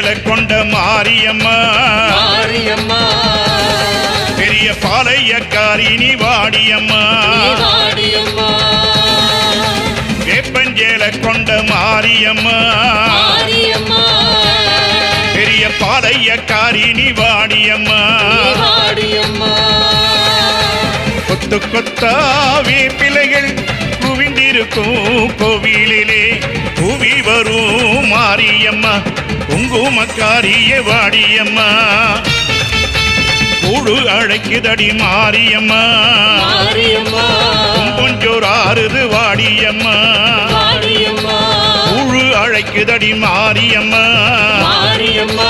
வெப்பஞ்சேல கொண்ட மாரியம்மா மாரியம்மா பெரிய பாளையக்காரி நீ வாடியம்மா வாடியம்மா வெப்பஞ்சேல கொண்ட மாரியம்மா மாரியம்மா பெரிய பாளையக்காரி நீ வாடியம்மா வாடியம்மா கொத்து கொத்தா வேப்பிலைகள் குவிந்திருக்கும் கோவிலிலே குவி வரும் மாரியம்மா குங்குமக்காரிய வாடியம்மா கூடு அழைக்குதடி மாரியம்மா மாரியம்மா கொஞ்சோர் ஆறுது வாடியம்மா வாடியம்மா கூடு அழைக்குதடி மாரியம்மா மாரியம்மா